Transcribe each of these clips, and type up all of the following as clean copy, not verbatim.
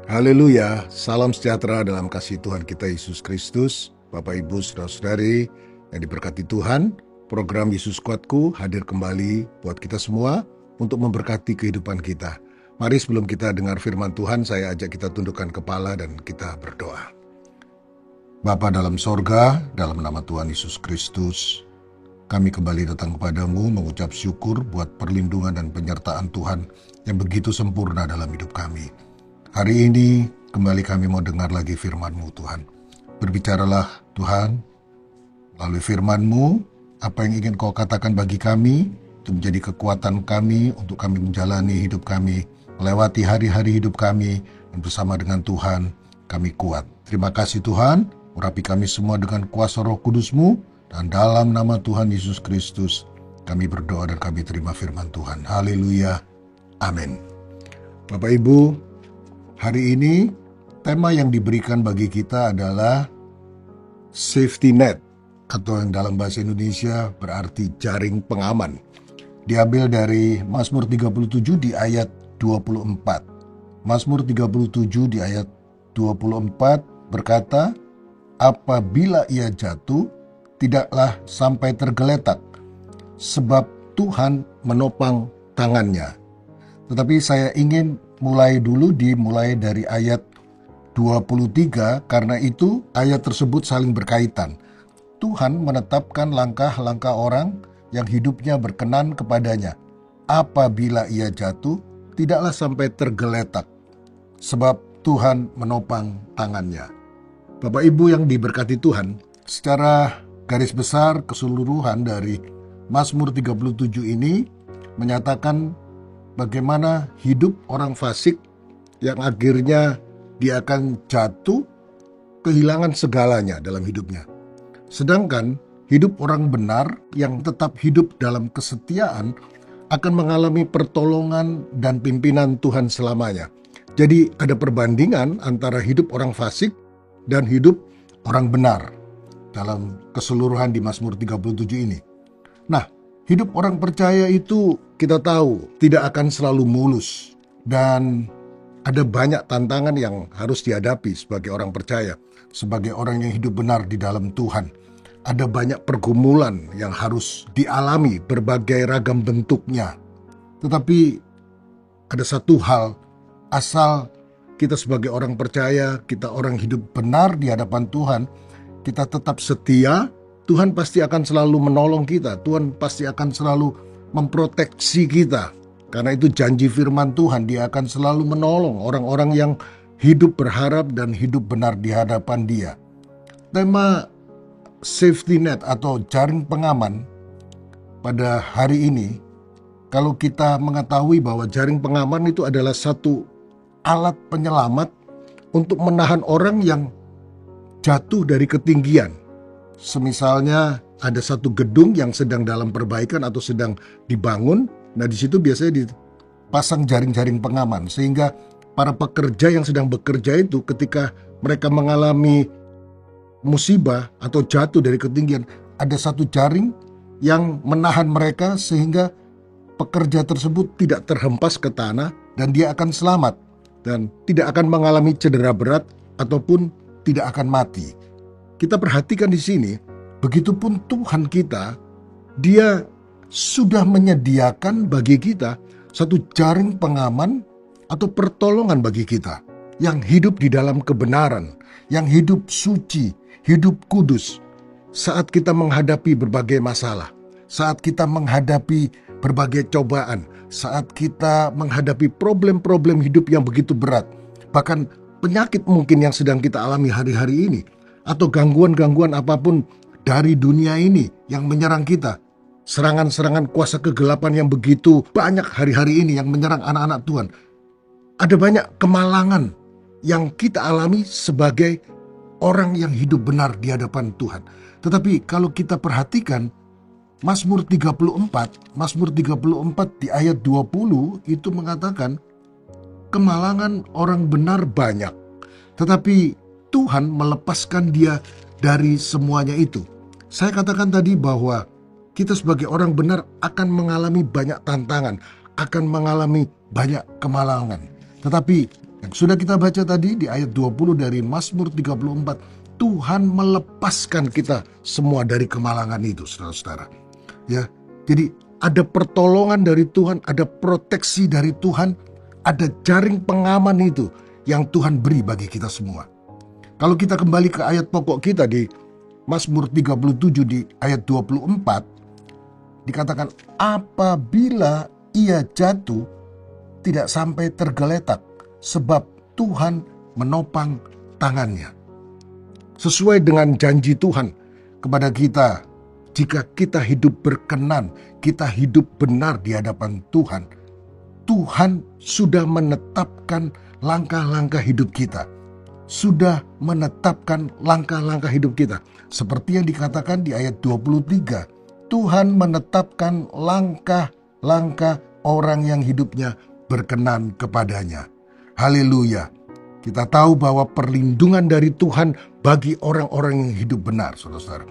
Haleluya, salam sejahtera dalam kasih Tuhan kita Yesus Kristus. Bapak Ibu Saudara-saudari yang diberkati Tuhan, program Yesus Kuatku hadir kembali buat kita semua untuk memberkati kehidupan kita. Mari sebelum kita dengar firman Tuhan, saya ajak kita tundukkan kepala dan kita berdoa. Bapa dalam sorga, dalam nama Tuhan Yesus Kristus, kami kembali datang kepadamu mengucap syukur buat perlindungan dan penyertaan Tuhan yang begitu sempurna dalam hidup kami. Hari ini kembali kami mau dengar lagi firman-Mu Tuhan. Berbicaralah Tuhan, melalui firman-Mu, apa yang ingin Kau katakan bagi kami, itu menjadi kekuatan kami untuk kami menjalani hidup kami, melewati hari-hari hidup kami, dan bersama dengan Tuhan kami kuat. Terima kasih Tuhan, urapi kami semua dengan kuasa Roh Kudus-Mu, dan dalam nama Tuhan Yesus Kristus, kami berdoa dan kami terima firman Tuhan. Haleluya, amin. Bapak Ibu, hari ini tema yang diberikan bagi kita adalah safety net, atau yang dalam bahasa Indonesia berarti jaring pengaman. Diambil dari Mazmur 37 di ayat 24. Mazmur 37 di ayat 24 berkata, apabila ia jatuh, tidaklah sampai tergeletak, sebab Tuhan menopang tangannya. Tetapi saya ingin dimulai dari ayat 23, karena itu ayat tersebut saling berkaitan. Tuhan menetapkan langkah-langkah orang yang hidupnya berkenan kepadanya. Apabila ia jatuh, tidaklah sampai tergeletak, sebab Tuhan menopang tangannya. Bapak Ibu yang diberkati Tuhan, secara garis besar keseluruhan dari Mazmur 37 ini menyatakan bagaimana hidup orang fasik yang akhirnya dia akan jatuh, kehilangan segalanya dalam hidupnya. Sedangkan hidup orang benar yang tetap hidup dalam kesetiaan akan mengalami pertolongan dan pimpinan Tuhan selamanya. Jadi ada perbandingan antara hidup orang fasik dan hidup orang benar dalam keseluruhan di Mazmur 37 ini. Nah, hidup orang percaya itu kita tahu tidak akan selalu mulus, dan ada banyak tantangan yang harus dihadapi sebagai orang percaya, sebagai orang yang hidup benar di dalam Tuhan. Ada banyak pergumulan yang harus dialami, berbagai ragam bentuknya. Tetapi ada satu hal, asal kita sebagai orang percaya, kita orang hidup benar di hadapan Tuhan, kita tetap setia, Tuhan pasti akan selalu menolong kita. Tuhan pasti akan selalu memproteksi kita. Karena itu janji firman Tuhan, Dia akan selalu menolong orang-orang yang hidup berharap dan hidup benar di hadapan Dia. Tema safety net atau jaring pengaman pada hari ini, kalau kita mengetahui bahwa jaring pengaman itu adalah satu alat penyelamat untuk menahan orang yang jatuh dari ketinggian. Semisalnya ada satu gedung yang sedang dalam perbaikan atau sedang dibangun, nah di situ biasanya dipasang jaring-jaring pengaman, sehingga para pekerja yang sedang bekerja itu ketika mereka mengalami musibah atau jatuh dari ketinggian, ada satu jaring yang menahan mereka sehingga pekerja tersebut tidak terhempas ke tanah dan dia akan selamat dan tidak akan mengalami cedera berat ataupun tidak akan mati. Kita perhatikan di sini, begitupun Tuhan kita, Dia sudah menyediakan bagi kita satu jaring pengaman atau pertolongan bagi kita yang hidup di dalam kebenaran, yang hidup suci, hidup kudus. Saat kita menghadapi berbagai masalah, saat kita menghadapi berbagai cobaan, saat kita menghadapi problem-problem hidup yang begitu berat, bahkan penyakit mungkin yang sedang kita alami hari-hari ini, atau gangguan-gangguan apapun dari dunia ini yang menyerang kita, serangan-serangan kuasa kegelapan yang begitu banyak hari-hari ini yang menyerang anak-anak Tuhan. Ada banyak kemalangan yang kita alami sebagai orang yang hidup benar di hadapan Tuhan. Tetapi kalau kita perhatikan Mazmur 34 di ayat 20 itu mengatakan kemalangan orang benar banyak, tetapi Tuhan melepaskan dia dari semuanya itu. Saya katakan tadi bahwa kita sebagai orang benar akan mengalami banyak tantangan, akan mengalami banyak kemalangan. Tetapi Yang sudah kita baca tadi di ayat 20 dari Mazmur 34, Tuhan melepaskan kita semua dari kemalangan itu, saudara-saudara. Ya, jadi ada pertolongan dari Tuhan, ada proteksi dari Tuhan, ada jaring pengaman itu yang Tuhan beri bagi kita semua. Kalau kita kembali ke ayat pokok kita di Mazmur 37 di ayat 24, dikatakan apabila ia jatuh tidak sampai tergeletak sebab Tuhan menopang tangannya. Sesuai dengan janji Tuhan kepada kita, jika kita hidup berkenan, kita hidup benar di hadapan Tuhan, Tuhan sudah menetapkan langkah-langkah hidup kita. Sudah menetapkan langkah-langkah hidup kita. Seperti yang dikatakan di ayat 23, Tuhan menetapkan langkah-langkah orang yang hidupnya berkenan kepadanya. Haleluya. Kita tahu bahwa perlindungan dari Tuhan bagi orang-orang yang hidup benar, saudara-saudara.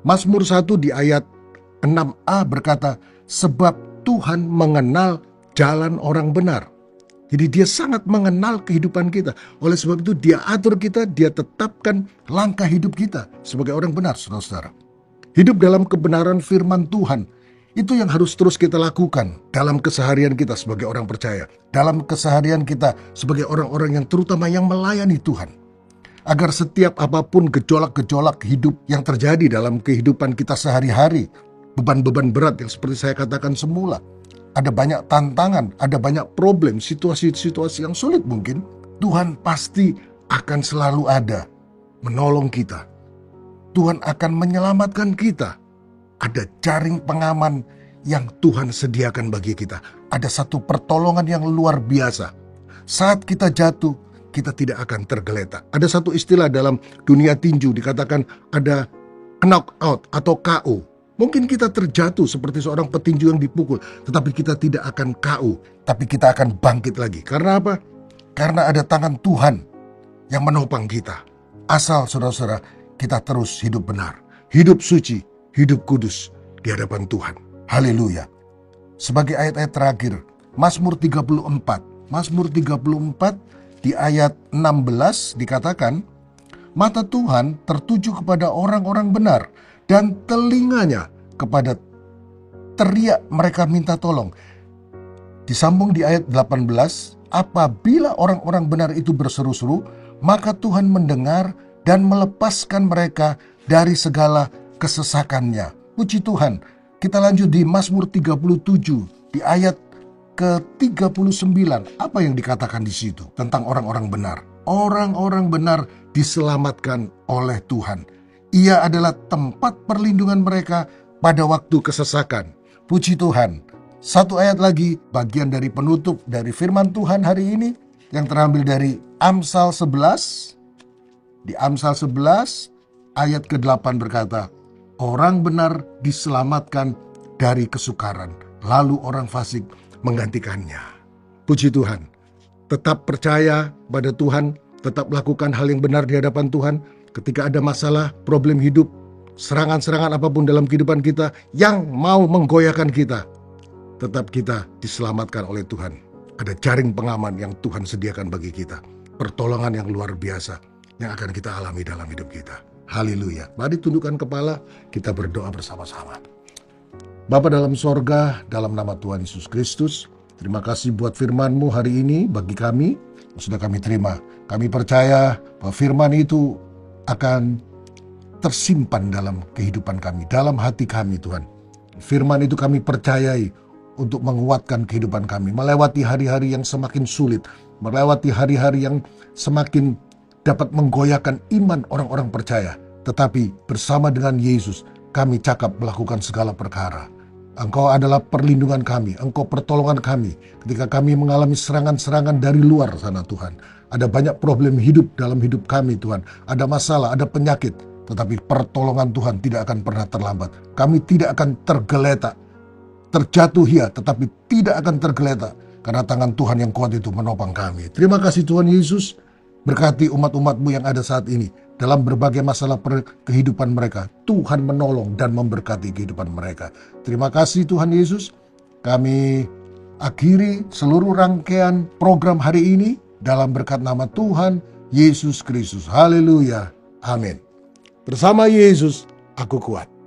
Mazmur 1 di ayat 6a berkata, sebab Tuhan mengenal jalan orang benar. Jadi dia sangat mengenal kehidupan kita. Oleh sebab itu dia atur kita, dia tetapkan langkah hidup kita sebagai orang benar, saudara-saudara. Hidup dalam kebenaran firman Tuhan, itu yang harus terus kita lakukan dalam keseharian kita sebagai orang percaya. Dalam keseharian kita sebagai orang-orang yang terutama yang melayani Tuhan. Agar setiap apapun gejolak-gejolak hidup yang terjadi dalam kehidupan kita sehari-hari, beban-beban berat yang seperti saya katakan semula, ada banyak tantangan, ada banyak problem, situasi-situasi yang sulit mungkin, Tuhan pasti akan selalu ada menolong kita. Tuhan akan menyelamatkan kita. Ada jaring pengaman yang Tuhan sediakan bagi kita. Ada satu pertolongan yang luar biasa. Saat kita jatuh, kita tidak akan tergeletak. Ada satu istilah dalam dunia tinju dikatakan ada knockout atau KO. Mungkin kita terjatuh seperti seorang petinju yang dipukul, tetapi kita tidak akan KO, tapi kita akan bangkit lagi. Karena apa? Karena ada tangan Tuhan yang menopang kita. Asal saudara-saudara kita terus hidup benar, hidup suci, hidup kudus di hadapan Tuhan. Haleluya. Sebagai ayat-ayat terakhir, Mazmur 34. Mazmur 34 di ayat 16 dikatakan, mata Tuhan tertuju kepada orang-orang benar dan telinganya kepada teriak mereka minta tolong. Disambung di ayat 18, apabila orang-orang benar itu berseru-seru, maka Tuhan mendengar dan melepaskan mereka dari segala kesesakannya. Puji Tuhan. Kita lanjut di Mazmur 37 di ayat ke-39. Apa yang dikatakan di situ tentang orang-orang benar? Orang-orang benar diselamatkan oleh Tuhan. Ia adalah tempat perlindungan mereka pada waktu kesesakan. Puji Tuhan. Satu ayat lagi, bagian dari penutup dari firman Tuhan hari ini yang terambil dari Amsal 11. Di Amsal 11 ayat ke-8 berkata, orang benar diselamatkan dari kesukaran, lalu orang fasik menggantikannya. Puji Tuhan. Tetap percaya pada Tuhan, tetap lakukan hal yang benar di hadapan Tuhan. Ketika ada masalah, problem hidup, serangan-serangan apapun dalam kehidupan kita yang mau menggoyahkan kita, tetap kita diselamatkan oleh Tuhan. Ada jaring pengaman yang Tuhan sediakan bagi kita. Pertolongan yang luar biasa yang akan kita alami dalam hidup kita. Haleluya. Mari tundukkan kepala, kita berdoa bersama-sama. Bapa dalam sorga, dalam nama Tuhan Yesus Kristus, terima kasih buat firman-Mu hari ini bagi kami, yang sudah kami terima. Kami percaya bahwa firman itu akan tersimpan dalam kehidupan kami, dalam hati kami Tuhan. Firman itu kami percayai untuk menguatkan kehidupan kami, melewati hari-hari yang semakin sulit, melewati hari-hari yang semakin dapat menggoyahkan iman orang-orang percaya. Tetapi bersama dengan Yesus, kami cakap melakukan segala perkara. Engkau adalah perlindungan kami, Engkau pertolongan kami ketika kami mengalami serangan-serangan dari luar sana Tuhan. Ada banyak problem hidup dalam hidup kami Tuhan. Ada masalah, ada penyakit. Tetapi pertolongan Tuhan tidak akan pernah terlambat. Kami tidak akan tergeletak. Terjatuh ya, tetapi tidak akan tergeletak. Karena tangan Tuhan yang kuat itu menopang kami. Terima kasih Tuhan Yesus. Berkati umat-umat-Mu yang ada saat ini. Dalam berbagai masalah kehidupan mereka, Tuhan menolong dan memberkati kehidupan mereka. Terima kasih Tuhan Yesus. Kami akhiri seluruh rangkaian program hari ini dalam berkat nama Tuhan Yesus Kristus. Haleluya. Amin. Bersama Yesus, aku kuat.